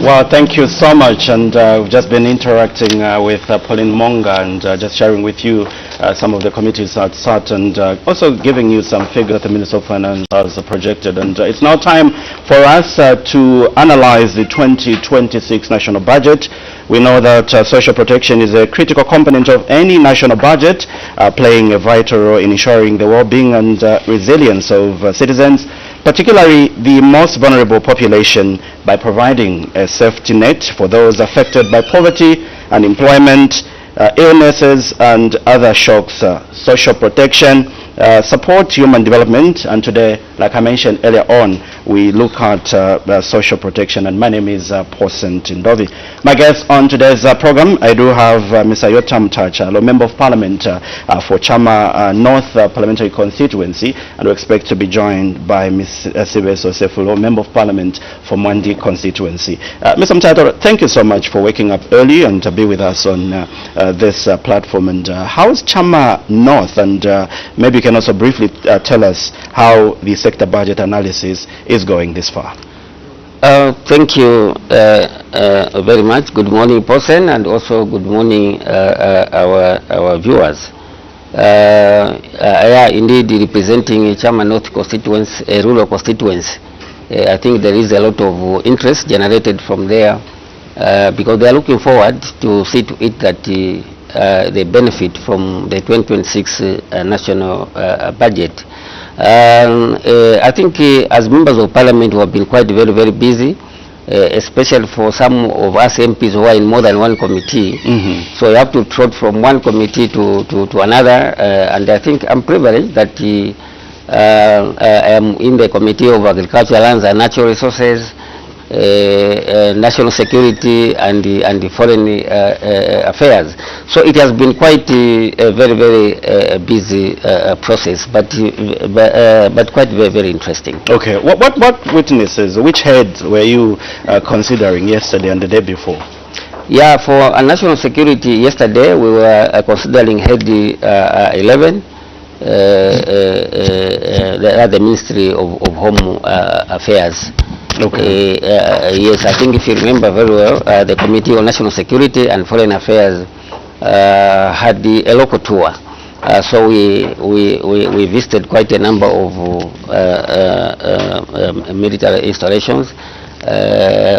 Well, thank you so much, and we've just been interacting with Pauline Monga and just sharing with you some of the committees at SAT and also giving you some figures that the Minister of Finance has projected. And it's now time for us to analyze the 2026 national budget. We know that social protection is a critical component of any national budget, playing a vital role in ensuring the well-being and resilience of citizens, particularly the most vulnerable population, by providing a safety net for those affected by poverty, unemployment, illnesses and other shocks. Social protection support human development, and today, like I mentioned earlier on, we look at social protection, and my name is Pausent Ndovi. My guest on today's program, I do have Mr. Yotam Tachalo, Member of Parliament for Chama North Parliamentary Constituency, and we expect to be joined by Ms. Sibeso Sefulo, Member of Parliament for Mwandi Constituency. Mr. Mtato, thank you so much for waking up early and to be with us on this platform. And how is Chama North, and maybe you can also briefly tell us how the sector budget analysis is going this far. Thank you very much. Good morning, Pausent, and also good morning our viewers. Yeah, indeed, representing Chama North constituency, a rural constituency. I think there is a lot of interest generated from there because they are looking forward to see to it that they benefit from the 2026 national budget. I think as members of parliament, we have been quite very busy, especially for some of us MPs who are in more than one committee. So you have to trot from one committee to another, and I think I'm privileged that I am in the Committee of Agriculture, Lands and Natural Resources, national security and the foreign affairs. So it has been quite a very busy process, but quite very interesting. Okay, what witnesses, which heads were you considering yesterday and the day before? Yeah, for national security yesterday we were considering head 11. The Ministry of Home Affairs. Okay. Yes, I think if you remember very well, the Committee on National Security and Foreign Affairs had a local tour. So we visited quite a number of military installations.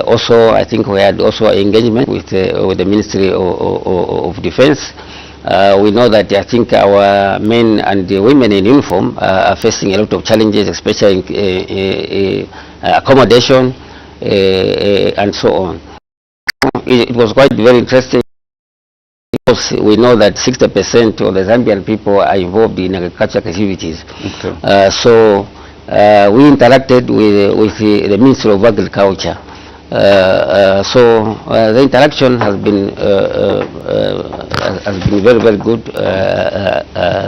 Also, I think we had also engagement with the Ministry of Defense. We know that I think our men and the women in uniform are facing a lot of challenges, especially in accommodation and so on. It was quite very interesting because we know that 60% of the Zambian people are involved in agricultural activities. Okay. So we interacted with the Ministry of Agriculture. So the interaction has been very good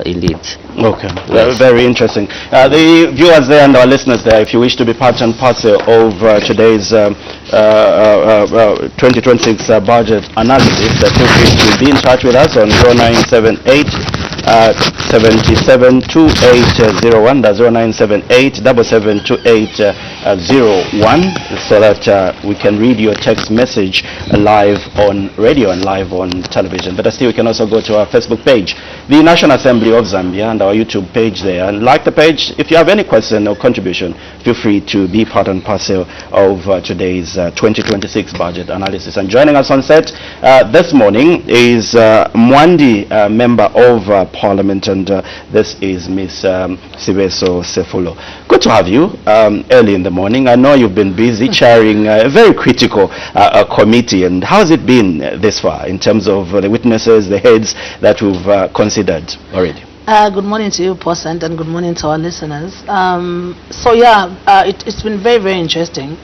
indeed. Okay, yes. Very interesting. The viewers there and our listeners there, if you wish to be part and parcel of today's 2026 budget analysis, feel free to be in touch with us on 0978 772801, that's 0978 772801, so that we can read your text message live on radio and live on television. But still, we can also go to our Facebook page, the National Assembly of Zambia, and our YouTube page there, and like the page. If you have any question or contribution, feel free to be part and parcel of today's 2026 budget analysis. And joining us on set this morning is Mwandi, member of Parliament, and this is Ms. Sibeso Sefulo. Good to have you early in the morning. I know you've been busy chairing a very critical committee, and how has it been this far in terms of the witnesses, the heads that we've considered already? Good morning to you, Pausent, and good morning to our listeners. So yeah, it's been very interesting.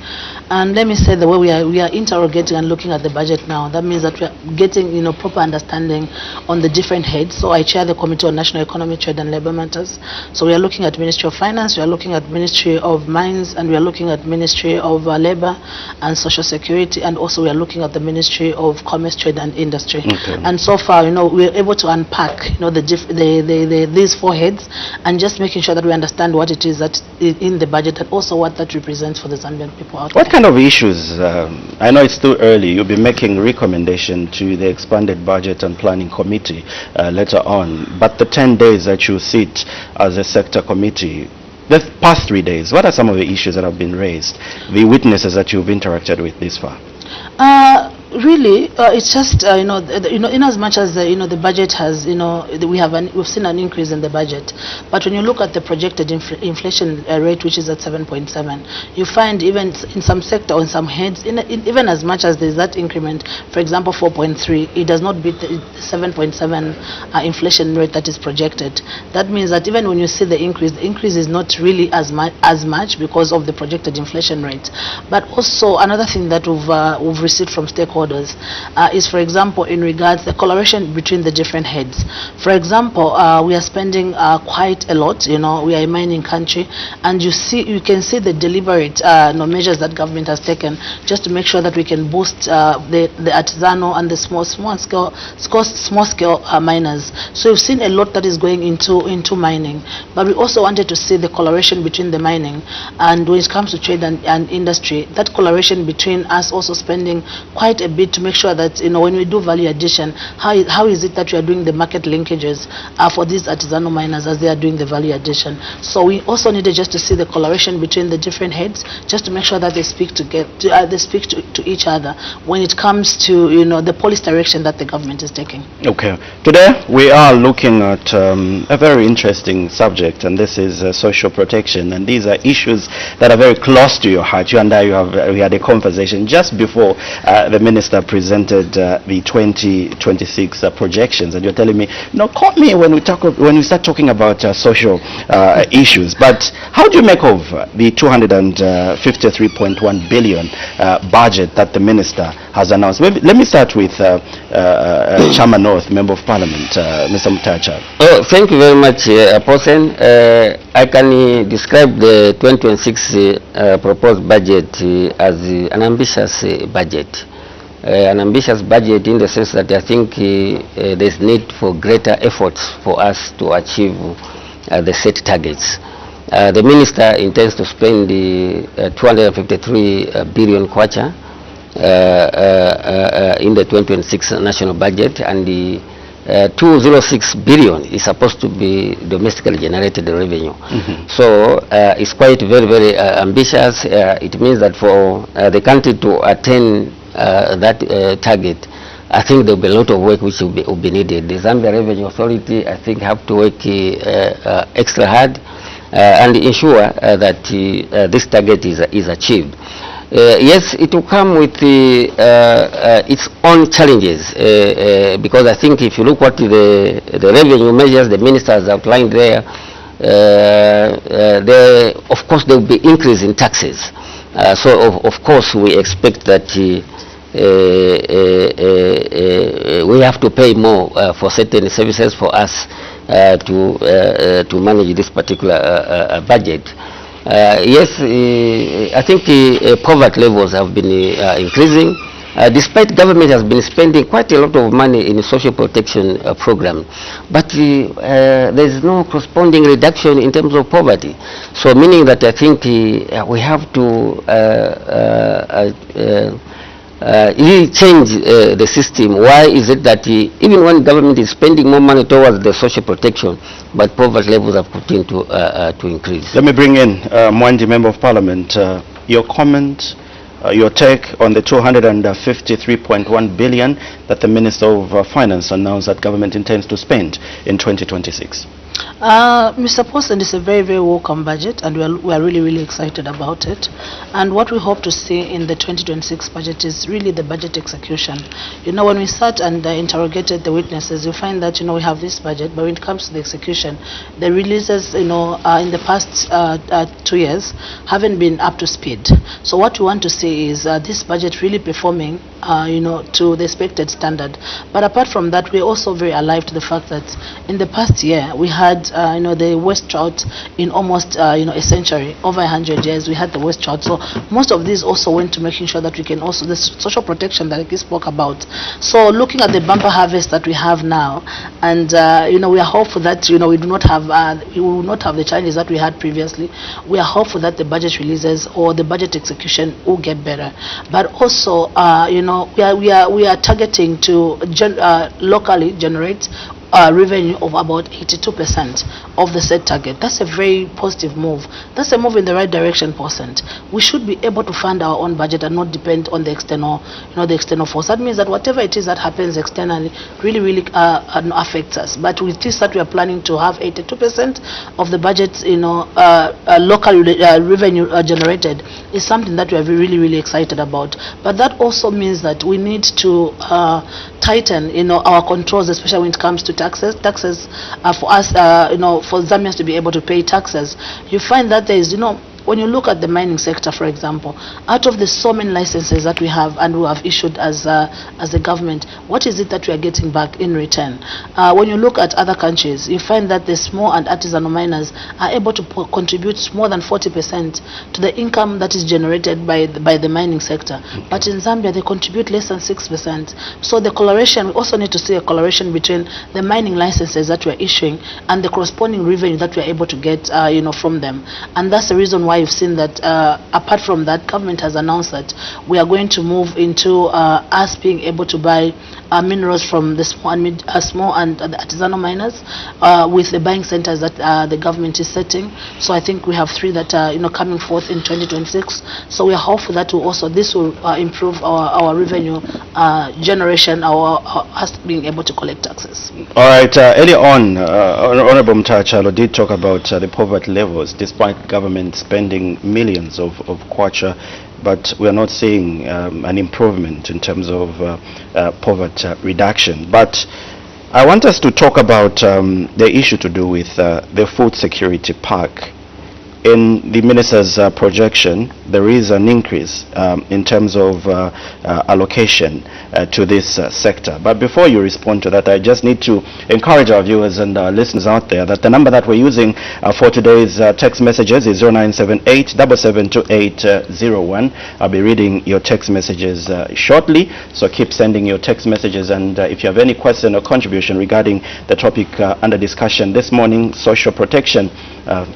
And let me say, the way we are interrogating and looking at the budget now, that means that we are getting proper understanding on the different heads. So I chair the Committee on National Economy, Trade and Labour Matters. So we are looking at Ministry of Finance, we are looking at Ministry of Mines, and we are looking at Ministry of Labour and Social Security, and also we are looking at the Ministry of Commerce, Trade and Industry. Okay. And so far, we are able to unpack these four heads, and just making sure that we understand what it is that is in the budget, and also what that represents for the Zambian people out there. What kind kind of issues, I know it's too early, you'll be making recommendation to the expanded budget and planning committee later on, but the 10 days that you sit as a sector committee, the past 3 days, what are some of the issues that have been raised, the witnesses that you've interacted with this far? Really, it's just in as much as the budget has we've seen an increase in the budget, but when you look at the projected inflation rate, which is at 7.7, you find even in some sector, on some heads, even as much as there's that increment, for example 4.3, it does not beat the 7.7 inflation rate that is projected. That means that even when you see the increase is not really as much because of the projected inflation rate. But also another thing that we've received from stakeholders is, for example, in regards the collaboration between the different heads. For example, we are spending quite a lot. We are a mining country, and you can see the deliberate measures that government has taken just to make sure that we can boost the artisanal and the small scale miners. So we've seen a lot that is going into mining, but we also wanted to see the collaboration between the mining and when it comes to trade and industry, that collaboration between us also spending quite a bit to make sure that when we do value addition, how is it that we are doing the market linkages for these artisanal miners as they are doing the value addition. So we also needed just to see the collaboration between the different heads, just to make sure that they speak to each other when it comes to the policy direction that the government is taking. Okay, today we are looking at a very interesting subject, and this is social protection, and these are issues that are very close to your heart. You and I, we had a conversation just before the minister presented the 2026 projections, and you're telling me, call me when we start talking about social issues. But how do you make of the 253.1 billion budget that the minister has announced? Let me start with Chairman North, Member of Parliament, Mr. Mutacha. Oh, thank you very much, Apostle. I can describe the 2026 proposed budget as an ambitious budget. An ambitious budget in the sense that I think there's need for greater efforts for us to achieve the set targets. The minister intends to spend 253 billion kwacha in the 2026 national budget, and the 206 billion is supposed to be domestically generated revenue. So it's quite very, very ambitious. It means that for the country to attain that target, I think there will be a lot of work which will be needed. The Zambia Revenue Authority, I think, have to work extra hard and ensure that this target is achieved. Yes, it will come with its own challenges, because I think if you look what the revenue measures the minister has outlined there, of course there will be increase in taxes. So of course we expect that we have to pay more for certain services for us to manage this particular budget. Yes, I think poverty levels have been increasing, despite government has been spending quite a lot of money in social protection program, but there is no corresponding reduction in terms of poverty. So meaning that I think we have to really change the system. Why is it that even when government is spending more money towards the social protection, but poverty levels have continued to increase? Let me bring in Mwandi, Member of Parliament. Your comment, your take on the 253.1 billion that the Minister of Finance announced that government intends to spend in 2026. Mr. Poston, it's a very, very welcome budget, and we are really, really excited about it. And what we hope to see in the 2026 budget is really the budget execution. When we sat and interrogated the witnesses, you find that we have this budget, but when it comes to the execution, the releases in the past 2 years haven't been up to speed. So what we want to see is this budget really performing to the expected standard. But apart from that, we're also very alive to the fact that in the past year we had, the worst drought in almost, a century, over 100 years. We had the worst drought. So most of these also went to making sure that we can also the social protection that I spoke about. So looking at the bumper harvest that we have now, and we are hopeful that we will not have the challenges that we had previously. We are hopeful that the budget releases or the budget execution will get better. But also, we are targeting to locally generate revenue of about 82% of the set target. That's a very positive move. That's a move in the right direction, percent. We should be able to fund our own budget and not depend on the external, the external force. That means that whatever it is that happens externally really affects us. But with this, that we are planning to have 82% of the budget, local revenue generated is something that we are really excited about. But that also means that we need to tighten, our controls, especially when it comes to taxes. Taxes for us, for Zambians to be able to pay taxes. You find that there is, when you look at the mining sector, for example, out of the so many licenses that we have and we have issued as a government, what is it that we are getting back in return? When you look at other countries, you find that the small and artisanal miners are able to contribute more than 40% to the income that is generated by the mining sector. But in Zambia, they contribute less than 6%. So the correlation, we also need to see a correlation between the mining licenses that we are issuing and the corresponding revenue that we are able to get, from them. And that's the reason why you've seen that apart from that, government has announced that we are going to move into us being able to buy minerals from the small and the artisanal miners with the buying centers that the government is setting. So I think we have 3 that are coming forth in 2026. So we are hopeful that this will improve our revenue generation, us being able to collect taxes. All right. Earlier on, Honorable Mtachalo did talk about the poverty levels, despite government spending millions of kwacha, but we are not seeing an improvement in terms of poverty reduction. But I want us to talk about the issue to do with the food security park. In the minister's projection, there is an increase in terms of allocation to this sector. But before you respond to that, I just need to encourage our viewers and listeners out there that the number that we're using for today's text messages is 0978 772801. I'll be reading your text messages shortly, so keep sending your text messages. And if you have any question or contribution regarding the topic under discussion this morning, social protection,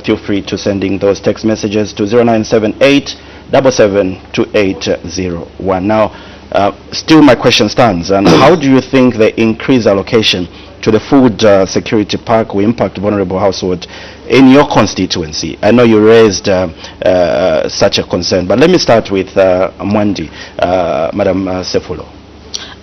feel free to sending those text messages to 0978 772801. Now, still my question stands. And how do you think the increased allocation to the food security park will impact vulnerable households in your constituency? I know you raised such a concern, but let me start with Mwandi, Madam Sefulo.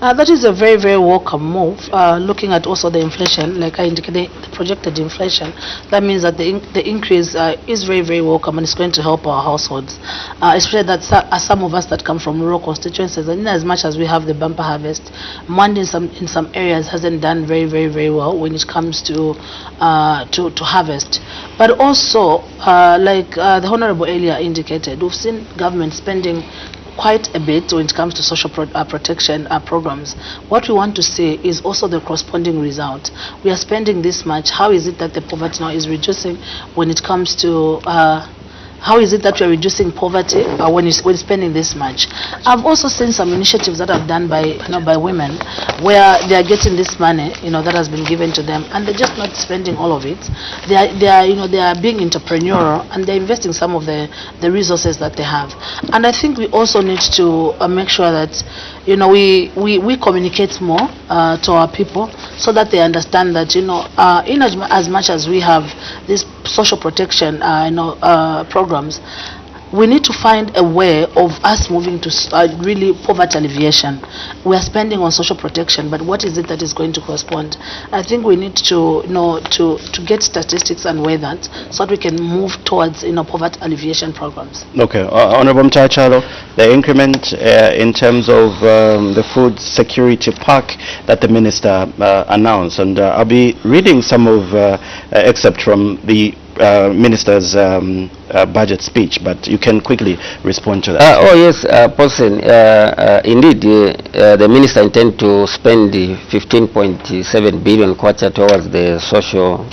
That is a very welcome move. Looking at also the inflation, like I indicated, the projected inflation, that means that the increase is very welcome, and it's going to help our households, especially that some of us that come from rural constituencies, and in as much as we have the bumper harvest, Mandi in some areas hasn't done very well when it comes to harvest. But also, like the Honorable earlier indicated, we've seen government spending quite a bit when it comes to social protection programs. What we want to see is also the corresponding result. We are spending this much. How is it that the poverty now is reducing when it comes to how is it that we are reducing poverty when spending this much? I've also seen some initiatives that are done by women, where they are getting this money that has been given to them, and they're just not spending all of it. They are being entrepreneurial, and they're investing some of the resources that they have. And I think we also need to make sure that we communicate more to our people, so that they understand that in as much as we have this social protection programs, we need to find a way of us moving to really poverty alleviation. We are spending on social protection, but what is it that is going to correspond? I think we need to to get statistics and weigh that, so that we can move towards poverty alleviation programs. Okay, Honorable Mtachalo, the increment in terms of the food security park that the minister announced, and I'll be reading some of excerpt from the Minister's budget speech, but you can quickly respond to that. Oh yes, Paulson, indeed, the minister intends to spend the 15.7 billion kwacha towards the social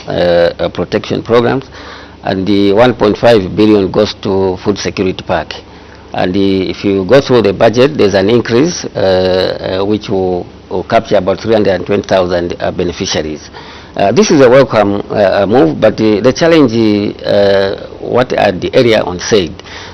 protection programs, and the 1.5 billion goes to food security pack. And if you go through the budget, there's an increase which will capture about 320,000 beneficiaries. This is a welcome move, but the challenge, what the area on said,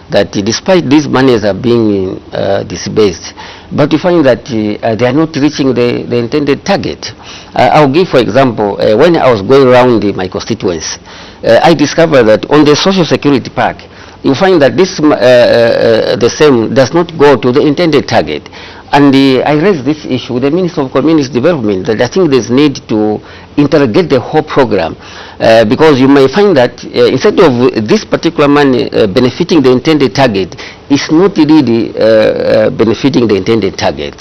that despite these monies are being disbursed, but you find that they are not reaching the intended target. I'll give, for example, when I was going around my constituents, I discovered that on the social security pack, you find that this the same does not go to the intended target. And I raised this issue with the Minister of Community Development, that I think there's need to interrogate the whole program, because you may find that instead of this particular money benefiting the intended target, it's not really benefiting the intended target.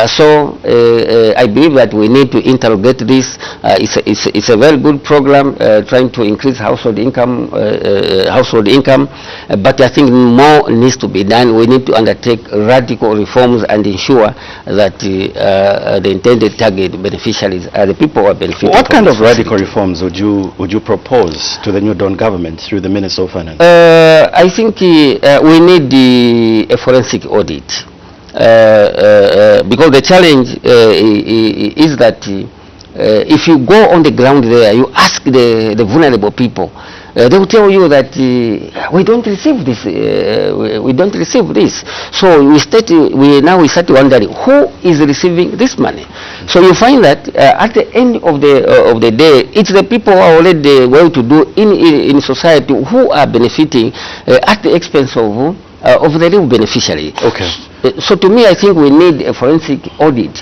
So I believe that we need to interrogate this. It's a very good program trying to increase household income, but I think more needs to be done. We need to undertake radical reforms and ensure that the intended target beneficiaries are the people who are benefiting. What kind of radical reforms would you propose to the new Dawn government through the Minister of Finance? I think we need a forensic audit, because the challenge is that if you go on the ground there, you ask the vulnerable people, they will tell you that we don't receive this. We don't receive this. So we start wondering who is receiving this money. So you find that at the end of the day, it's the people who are already well-to-do in society who are benefiting at the expense of the real beneficiary. Okay. So to me, I think we need a forensic audit,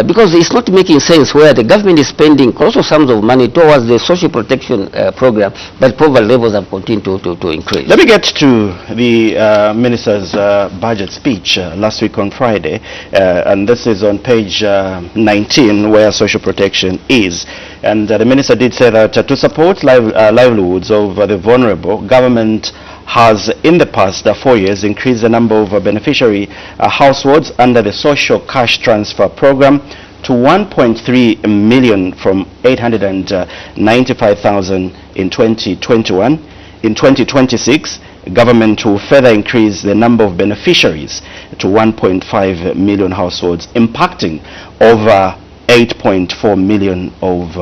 because it's not making sense where the government is spending colossal sums of money towards the social protection program, but poverty levels have continued to increase. Let me get to the Minister's budget speech last week on Friday, and this is on page 19 where social protection is. And the Minister did say that to support livelihoods of the vulnerable, government has in the past 4 years increased the number of beneficiary households under the social cash transfer program to 1.3 million from 895,000 in 2021. In 2026, government will further increase the number of beneficiaries to 1.5 million households, impacting over 8.4 million of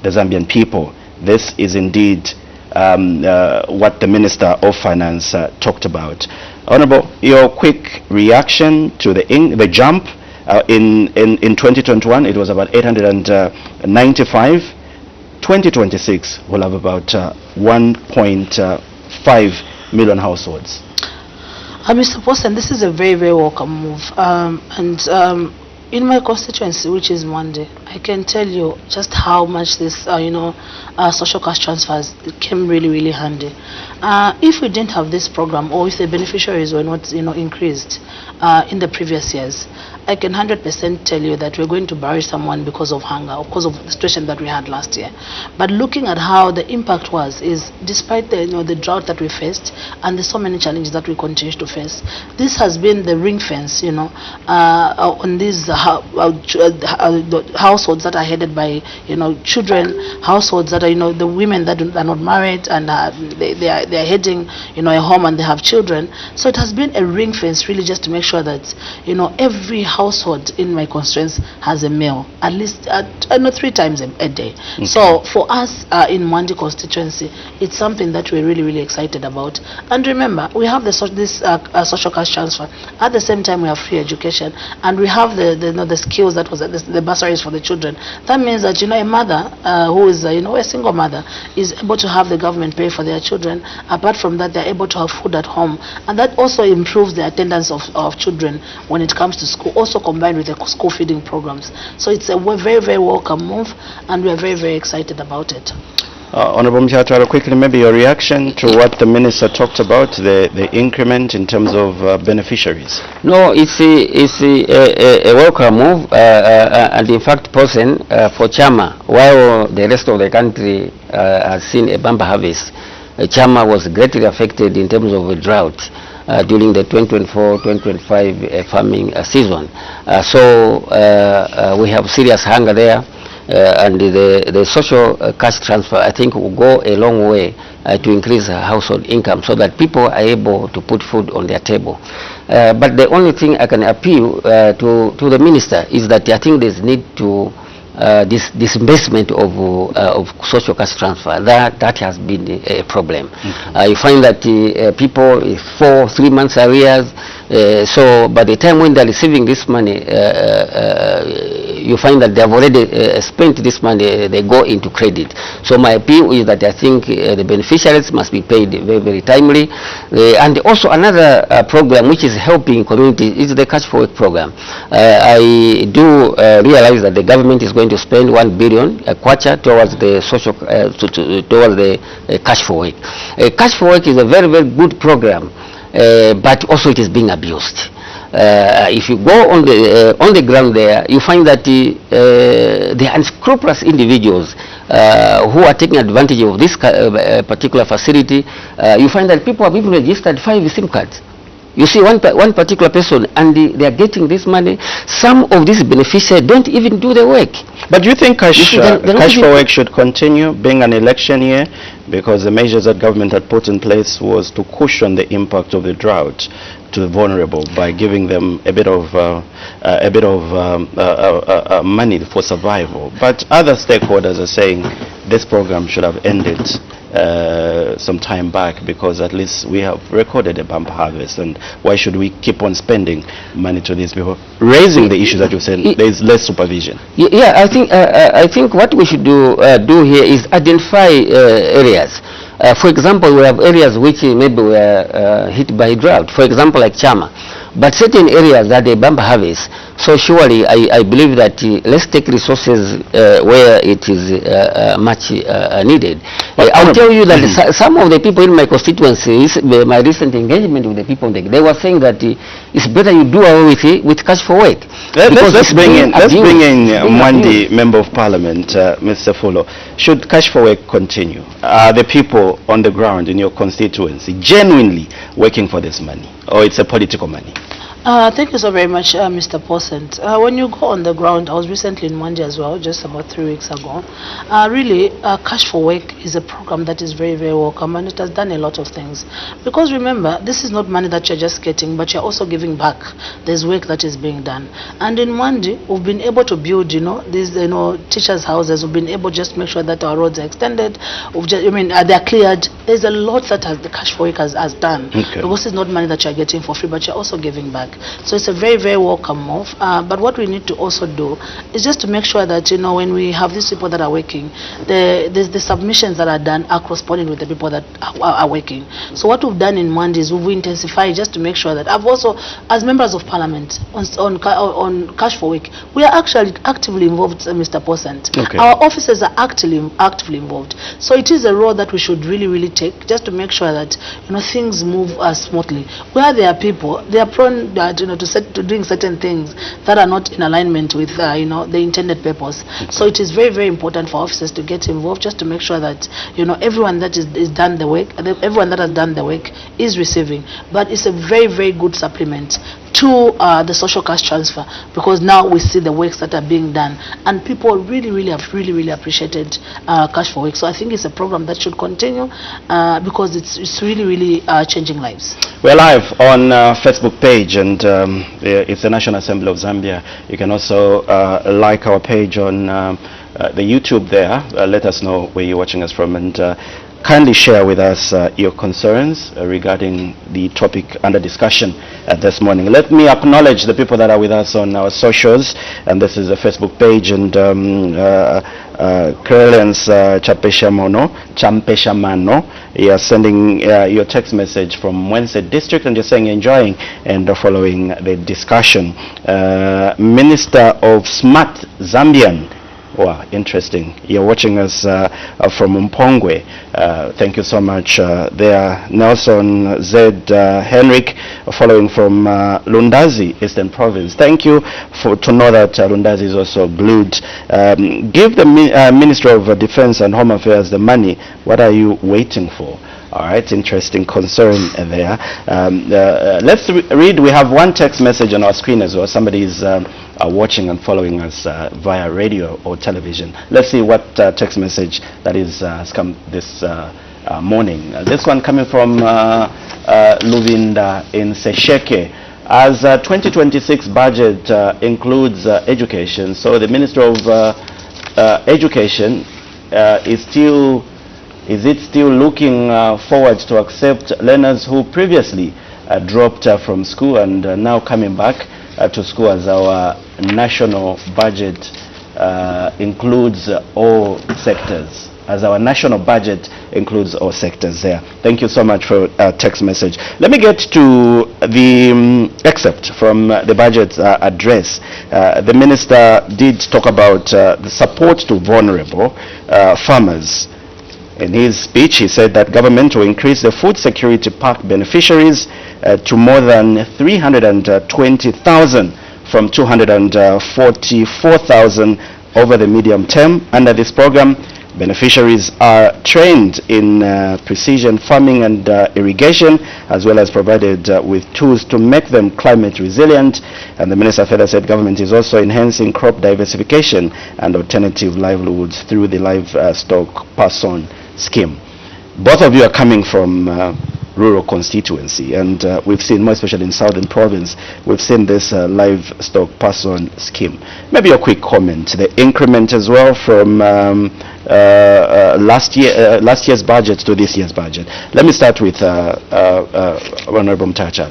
the Zambian people. This is indeed what the Minister of Finance talked about. Honorable, your quick reaction to the jump in 2021, it was about 895. 2026 will have about 1.5 million households. Mr. Paulson, this is a very, very welcome move. In my constituency, which is Monday, I can tell you just how much this, social cash transfers came really, really handy. If we didn't have this program, or if the beneficiaries were not, increased in the previous years, I can 100% tell you that we're going to bury someone because of hunger, or because of the situation that we had last year. But looking at how the impact was, is despite the, the drought that we faced and the so many challenges that we continue to face, this has been the ring fence, on these households that are headed by, children, households that are, the women that are not married and they are heading, a home and they have children. So it has been a ring fence really just to make sure that, every household in my constituency has a meal, at least 3 times a day. Okay. So for us in Mwandi constituency, it's something that we're really, really excited about. And remember, we have this social cash transfer. At the same time, we have free education, and we have the skills that was the bursaries for the children. That means that a mother who is a single mother is able to have the government pay for their children. Apart from that, they're able to have food at home, and that also improves the attendance of children when it comes to school, also combined with the school feeding programs. So it's a very, very welcome move, and we are very, very excited about it. Honorable Mchatara, quickly, maybe your reaction to what the minister talked about, the increment in terms of beneficiaries. No, it's a welcome move, and in fact, person for Chama, while the rest of the country has seen a bumper harvest, Chama was greatly affected in terms of a drought during the 2024-2025 farming season. So we have serious hunger there. And the social cash transfer, I think, will go a long way to increase household income so that people are able to put food on their table. But the only thing I can appeal to the minister is that I think there's need to this investment of social cash transfer. That has been a problem. You find that people 3 months arrears. So by the time when they're receiving this money, you find that they have already spent this money, they go into credit. So my appeal is that I think the beneficiaries must be paid very, very timely. And also another program which is helping communities is the Cash for Work program. I do realize that the government is going to spend 1 billion kwacha towards the social, towards the Cash for Work. Cash for Work is a very, very good program. But also it is being abused. If you go on the ground there, you find that the unscrupulous individuals who are taking advantage of this particular facility, you find that people have even registered 5 SIM cards. You see one particular person, and they are getting this money. Some of these beneficiaries don't even do the work. But do you think Cash for Work should continue being an election year? Because the measures that government had put in place was to cushion the impact of the drought to the vulnerable by giving them a bit of money for survival. But other stakeholders are saying this program should have ended some time back, because at least we have recorded a bumper harvest, and why should we keep on spending money to these people, raising the issue that you said there is less supervision? Yeah, I think what we should do here is identify areas. For example, we have areas which maybe were hit by drought, for example like Chama, but certain areas that they bumper harvest. So surely I believe that let's take resources where it is much needed. I'll tell you that some of the people in my constituencies, my recent engagement with the people, they were saying that it's better you do away with Cash for Work. Let's bring in Mwandi, Member of Parliament, Mr. Fulo. Should Cash for Work continue? Are the people on the ground in your constituency genuinely working for this money, or it's a political money? Thank you so very much, Mr. Posent. When you go on the ground, I was recently in Mwanje as well, just about 3 weeks ago. Really, Cash for Work is a program that is very, very welcome, and it has done a lot of things. Because remember, this is not money that you're just getting, but you're also giving back. There's work that is being done. And in Mwanje, we've been able to build, these, teachers' houses. We've been able to just make sure that our roads are extended. They're cleared. There's a lot that the Cash for Work has done. Okay. Because it's not money that you're getting for free, but you're also giving back. So it's a very, very welcome move. But what we need to also do is just to make sure that, when we have these people that are working, the submissions that are done are corresponding with the people that are working. So what we've done in Mwanje is we've intensified just to make sure that I've also, as members of parliament, on Cash for Work, we are actually actively involved, Mr. Posent. Okay. Our officers are actively involved. So it is a role that we should really, really take, just to make sure that, things move smoothly. Where there are people, they are prone to doing certain things that are not in alignment with the intended purpose. Okay. So it is very, very important for officers to get involved, just to make sure that everyone that is done the work, everyone that has done the work is receiving. But it's a very, very good supplement to the social cash transfer, because now we see the works that are being done, and people really have really appreciated Cash for Work. So I think it's a program that should continue because it's really changing lives. We're live on Facebook page, and it's the National Assembly of Zambia. You can also like our page on the YouTube there. Let us know where you're watching us from, and kindly share with us your concerns regarding the topic under discussion this morning. Let me acknowledge the people that are with us on our socials, and this is a Facebook page, and Kerlens Champeshamano, you're sending your text message from Mwense District, and you're saying you're enjoying and following the discussion. Minister of Smart Zambian, Wow, interesting. You're watching us from Mpongwe. Thank you so much there. Nelson Z. Henrik, following from Lundazi, Eastern Province. Thank you to know that Lundazi is also glued. Give the Ministry of Defense and Home Affairs the money. What are you waiting for? All right, interesting concern there. Let's read. We have one text message on our screen as well. Somebody is watching and following us via radio or television. Let's see what text message that is has come this morning. This one coming from Luvinda in Sesheke. As 2026 budget includes education, so the Minister of Education is it still looking forward to accept learners who previously dropped from school and now coming back to school, as our national budget includes all sectors? As our national budget includes all sectors there. Thank you so much for text message. Let me get to the excerpt from the budget address. The minister did talk about the support to vulnerable farmers. In his speech, he said that government will increase the food security pack beneficiaries to more than 320,000 from 244,000 over the medium term. Under this program, beneficiaries are trained in precision farming and irrigation, as well as provided with tools to make them climate resilient. And the minister further said government is also enhancing crop diversification and alternative livelihoods through the livestock pass-on scheme. Both of you are coming from rural constituency, and we've seen, more especially in Southern Province, we've seen this livestock pass-on scheme. Maybe a quick comment. The increment as well from last year's budget to this year's budget. Let me start with Honorable Mtacha.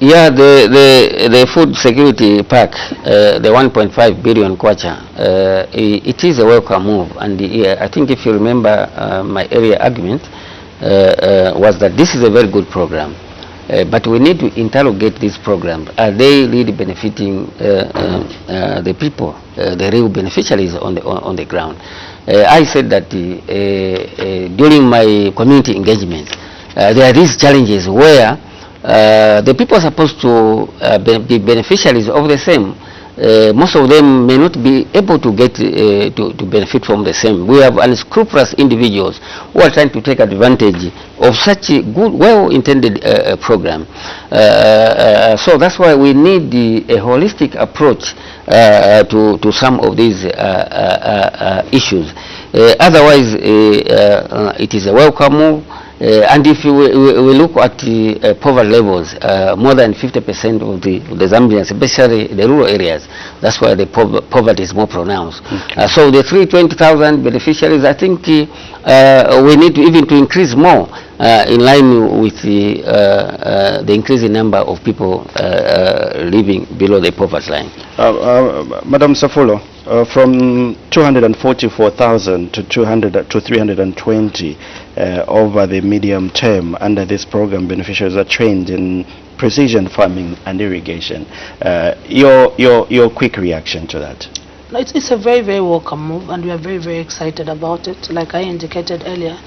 Yeah, the food security pack, the 1.5 billion kwacha, it is a welcome move, and I think if you remember my earlier argument was that this is a very good program, but we need to interrogate this program. Are they really benefiting the people, the real beneficiaries on the ground? I said that during my community engagement, there are these challenges where the people are supposed to be beneficiaries of the same. Most of them may not be able to get to benefit from the same. We have unscrupulous individuals who are trying to take advantage of such a good, well-intended program. So that's why we need a holistic approach to some of these issues. Otherwise, it is a welcome move. And if we look at the poverty levels, more than 50% of the Zambians, especially the rural areas, that's where the poverty is more pronounced. Okay. So the 320,000 beneficiaries, I think we need to even to increase more in line with the increasing number of people living below the poverty line. Madam Safulo, from 244,000 to 320 over the medium term under this program, beneficiaries are trained in precision farming and irrigation. Your quick reaction to that? No, it's a very, very welcome move, and we are very, very excited about it. Like I indicated earlier,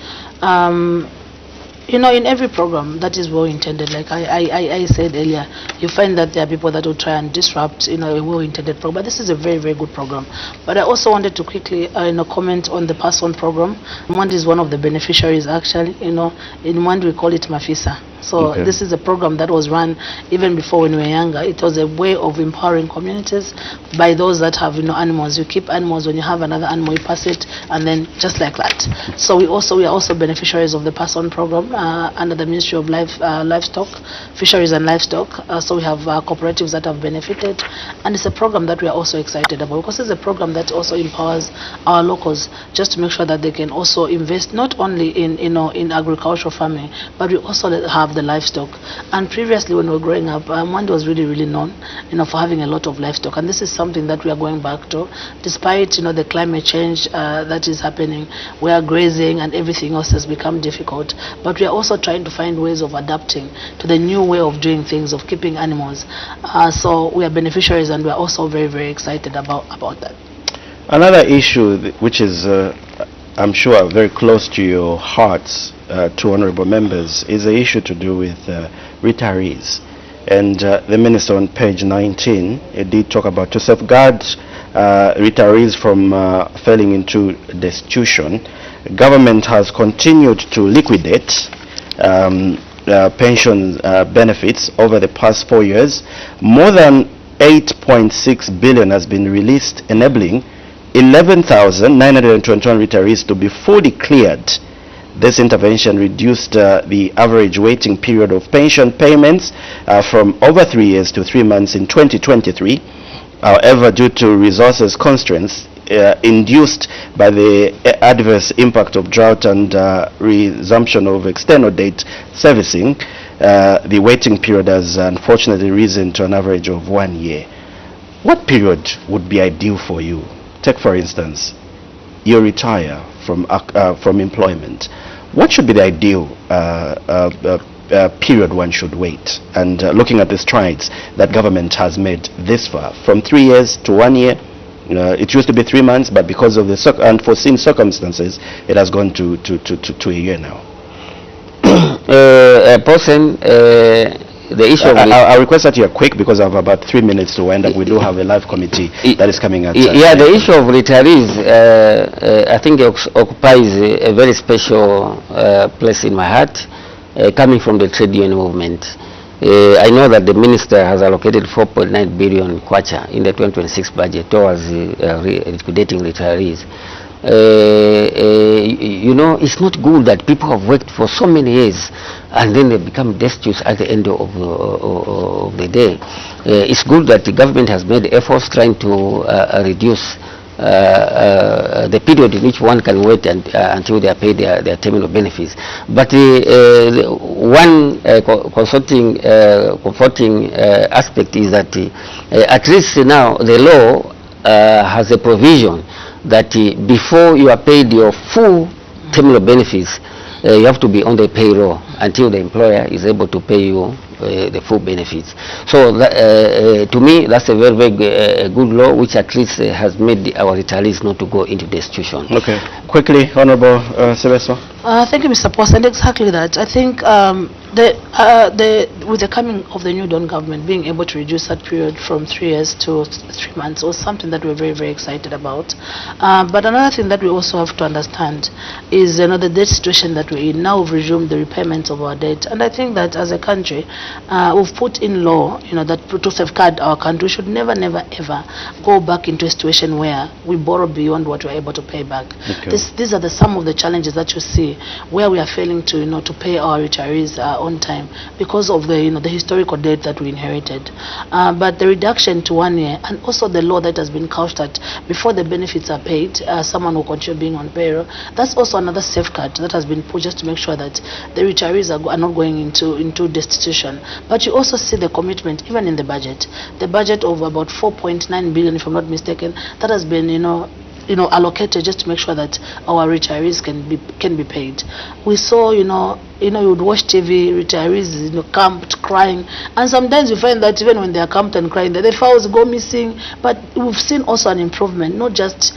you know, in every program that is well intended, like I said earlier, you find that there are people that will try and disrupt, you know, a well intended program. But this is a very, very good program. But I also wanted to quickly comment on the pass-on program. Mwandi is one of the beneficiaries, actually. You know, in Mwandi we call it Mafisa. So okay. This is a program that was run even before when we were younger. It was a way of empowering communities by those that have, you know, animals. You keep animals, when you have another animal, you pass it, and then just like that. So we are also beneficiaries of the pass-on program under the Ministry of Livestock, Fisheries and Livestock. So we have cooperatives that have benefited, and it's a program that we are also excited about, because it's a program that also empowers our locals just to make sure that they can also invest not only in agricultural farming, but we also have the livestock. And previously, when we were growing up, Mwandi was really, really known, you know, for having a lot of livestock, and this is something that we are going back to, despite, you know, the climate change that is happening, where grazing and everything else has become difficult. But we are also trying to find ways of adapting to the new way of doing things, of keeping animals. So we are beneficiaries, and we are also very, very excited about that. Another issue which is, I'm sure, very close to your hearts, two honorable members, is the issue to do with retirees. And the minister on page 19 did talk about to safeguard retirees from falling into destitution. Government has continued to liquidate pension benefits over the past 4 years. More than 8.6 billion has been released, enabling 11,921 retirees to be fully cleared. This intervention reduced the average waiting period of pension payments from over 3 years to 3 months in 2023. However, due to resources constraints induced by the adverse impact of drought and resumption of external debt servicing, the waiting period has unfortunately risen to an average of 1 year. What period would be ideal for you? Take, for instance, you retire from employment. What should be the ideal period one should wait? And looking at the strides that government has made this far, from 3 years to 1 year, it used to be 3 months, but because of the unforeseen circumstances, it has gone to a year now. The issue I request that you are quick because I have about 3 minutes to end up. We do have a live committee that is coming at yeah, the issue of retirees, I think occupies a very special place in my heart, coming from the trade union movement. I know that the minister has allocated 4.9 billion kwacha in the 2026 budget towards liquidating retirees. You know, it's not good that people have worked for so many years and then they become destitute at the end of the day. It's good that the government has made efforts trying to reduce the period in which one can wait until they are paid their terminal benefits. But the one comforting aspect is that at least now the law has a provision that before you are paid your full terminal benefits, you have to be on the payroll until the employer is able to pay you the full benefits. So that, to me, that's a very, very good law, which at least has made our retirees not to go into destitution. Okay. Quickly, Honorable Sylvester. Thank you, Mr. Post, and exactly that. I think with the coming of the new Dawn government, being able to reduce that period from 3 years to 3 months was something that we're very, very excited about. But another thing that we also have to understand is the debt situation that we're in. Now we've resumed the repayments of our debt, and I think that as a country, we've put in law, that to safeguard our country, we should never, never, ever go back into a situation where we borrow beyond what we're able to pay back. Okay. These are some of the challenges that you see, where we are failing to, to pay our retirees on time because of the, the historical debt that we inherited. But the reduction to 1 year, and also the law that has been couched that before the benefits are paid, someone will continue being on payroll. That's also another safeguard that has been put just to make sure that the retirees are not going into destitution. But you also see the commitment, even in the budget of about 4.9 billion, if I'm not mistaken, that has been, allocated just to make sure that our retirees can be paid. We saw, you would watch TV, retirees, camped, crying, and sometimes you find that even when they are camped and crying, the files go missing. But we've seen also an improvement, not just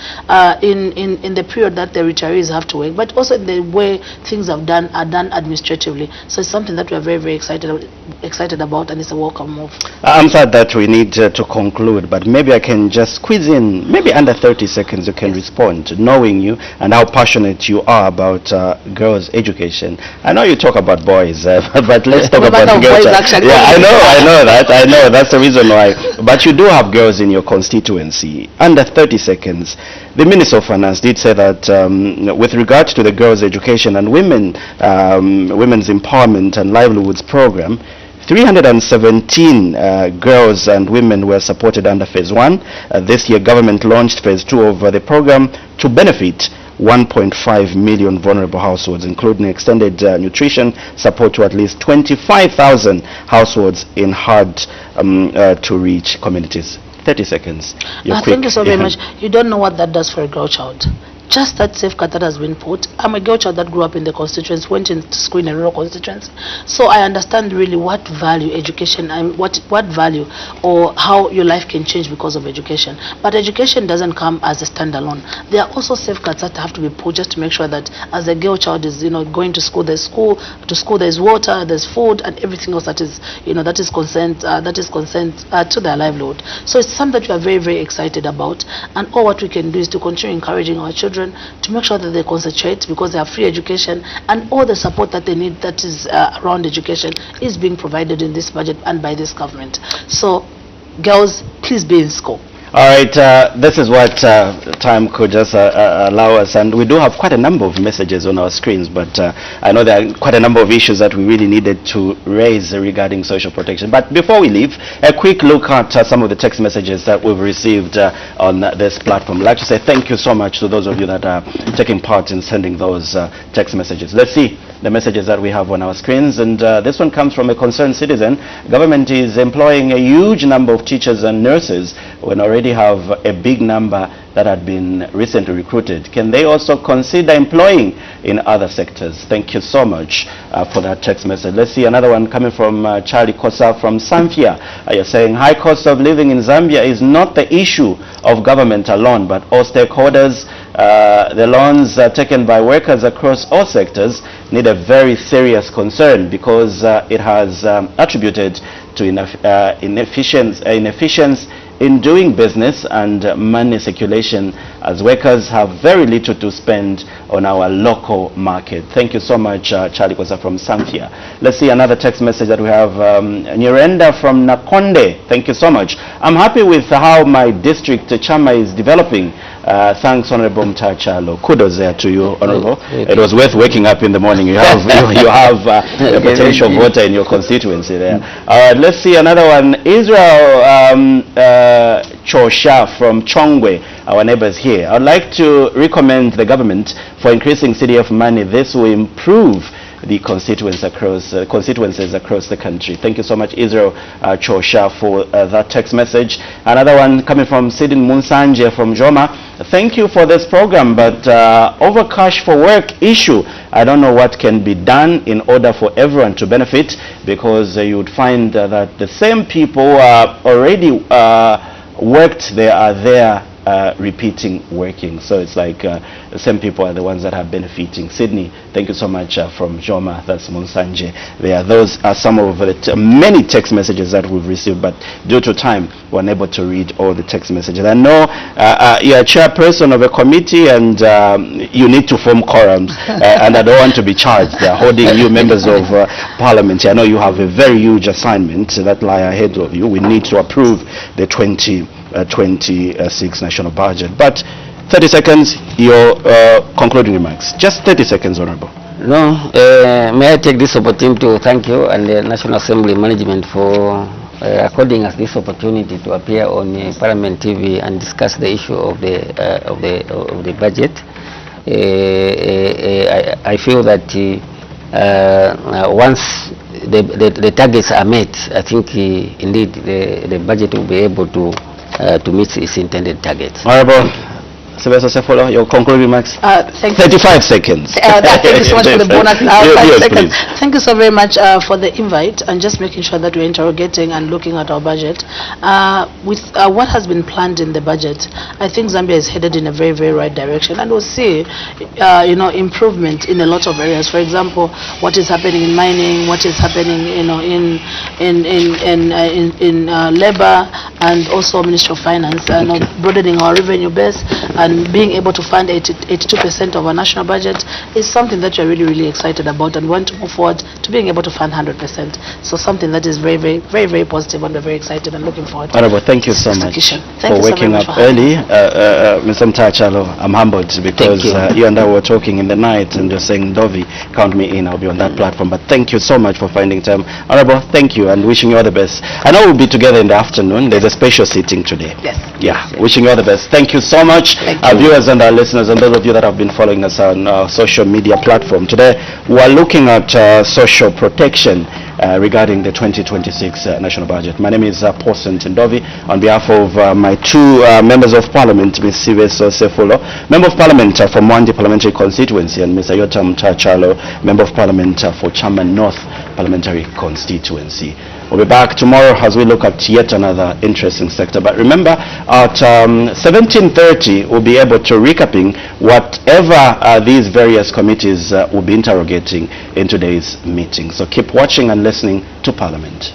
in the period that the retirees have to work, but also in the way things are done administratively. So it's something that we are very, very excited about, and it's a welcome move. I'm sad that we need to conclude, but maybe I can just squeeze in, maybe under 30 seconds you can respond, knowing you and how passionate you are about girls' education. I know you talk about boys, but let's talk about girls. Yeah, I know that's the reason why. But you do have girls in your constituency. Under 30 seconds, the Minister of Finance did say that with regard to the girls' education and women's empowerment and livelihoods program, 317 girls and women were supported under phase 1. This year, government launched phase 2 of the program to benefit 1.5 million vulnerable households, including extended nutrition support to at least 25,000 households in hard to reach communities. 30 seconds. Thank you so very much. You don't know what that does for a girl child. just that safeguard that has been put. I'm a girl child that grew up in the constituency, went into school in a rural constituency, so I understand really what value education and what value or how your life can change because of education. But education doesn't come as a standalone. There are also safeguards that have to be put just to make sure that as a girl child is going to school, there's there's water, there's food, and everything else that is that is concerned to their livelihood. So it's something that we are very, very excited about, and all what we can do is to continue encouraging our children to make sure that they concentrate, because they have free education, and all the support that they need that is around education is being provided in this budget and by this government. So girls, please be in school. All right, this is what time could just allow us, and we do have quite a number of messages on our screens, but I know there are quite a number of issues that we really needed to raise regarding social protection. But before we leave, a quick look at some of the text messages that we've received on this platform. I'd like to say thank you so much to those of you that are taking part in sending those text messages. Let's see the messages that we have on our screens, and this one comes from a concerned citizen. Government is employing a huge number of teachers and nurses when already have a big number that had been recently recruited. Can they also consider employing in other sectors? Thank you so much for that text message. Let's see another one coming from Charlie Kosa from Zambia. You're saying high cost of living in Zambia is not the issue of government alone, but all stakeholders. The loans taken by workers across all sectors need a very serious concern, because it has attributed to inefficiency in doing business and money circulation, as workers have very little to spend on our local market. Thank you so much, Charlie Kosa from Zambia. Let's see another text message that we have. Nyirenda from Nakonde. Thank you so much. I'm happy with how my district Chama is developing. Thanks, Honorable Mtachalo. Kudos there to you, Honorable. It was worth waking up in the morning. You have a potential voter in your constituency there. Let's see another one. Israel Chosha from Chongwe, our neighbors here. I would like to recommend the government for increasing CDF money. This will improve the constituencies across the country. Thank you so much, Israel Chosha, for that text message. Another one coming from Sidin Munsanje from Joma. Thank you for this program, but over cash for work issue, I don't know what can be done in order for everyone to benefit, because you would find that the same people who are already worked there are there repeating working. So it's like the same people are the ones that are benefiting. Sydney, thank you so much from Joma. That's Monsanje. Those are some of the many text messages that we've received, but due to time, we're unable to read all the text messages. I know you're a chairperson of a committee, and you need to form quorums, and I don't want to be charged. They're holding you members of parliament. I know you have a very huge assignment that lie ahead of you. We need to approve the 26 national budget. But 30 seconds, your concluding remarks. Just 30 seconds, Honorable. No, may I take this opportunity to thank you and the National Assembly management for according us this opportunity to appear on Parliament TV and discuss the issue of the budget. I feel that once the targets are met, I think indeed the budget will be able to meet its intended targets. Honorable Sylvester Sefolo, your concluding remarks. Thank 35 seconds. Thank you so much for the bonus. 5 seconds. Please. Thank you so very much for the invite, and just making sure that we're interrogating and looking at our budget. With what has been planned in the budget, I think Zambia is headed in a very, very right direction, and we'll see, improvement in a lot of areas. For example, what is happening in mining, what is happening, in labor, and also Ministry of Finance, broadening our revenue base and being able to fund 82% of our national budget is something that we're really, really excited about, and want to move forward to being able to fund 100%. So something that is very, very, very, very positive, and we're very excited and looking forward to. Honorable, thank you so much for waking up early. Mr. Mtachalo, I'm humbled because you and I were talking in the night and just saying, Dovi, count me in, I'll be on that platform. But thank you so much for finding time. Honorable, thank you, and wishing you all the best. I know we'll be together in the afternoon. There's a special sitting today. Yes. Yeah, yes. Wishing you all the best. Thank you so much, our viewers and our listeners, and those of you that have been following us on social media platform. Today, we're looking at social protection. regarding the 2026 national budget. My name is Paulson Tindovi. On behalf of my two members of Parliament, Ms. Siveso Sefulo, Member of Parliament from Mwandi Parliamentary Constituency, and Mr. Yotam Tachalo, Member of Parliament for Chairman North Parliamentary Constituency. We'll be back tomorrow as we look at yet another interesting sector. But remember, at 17:30, we'll be able to recapping whatever these various committees will be interrogating in today's meeting. So keep watching and listening to Parliament.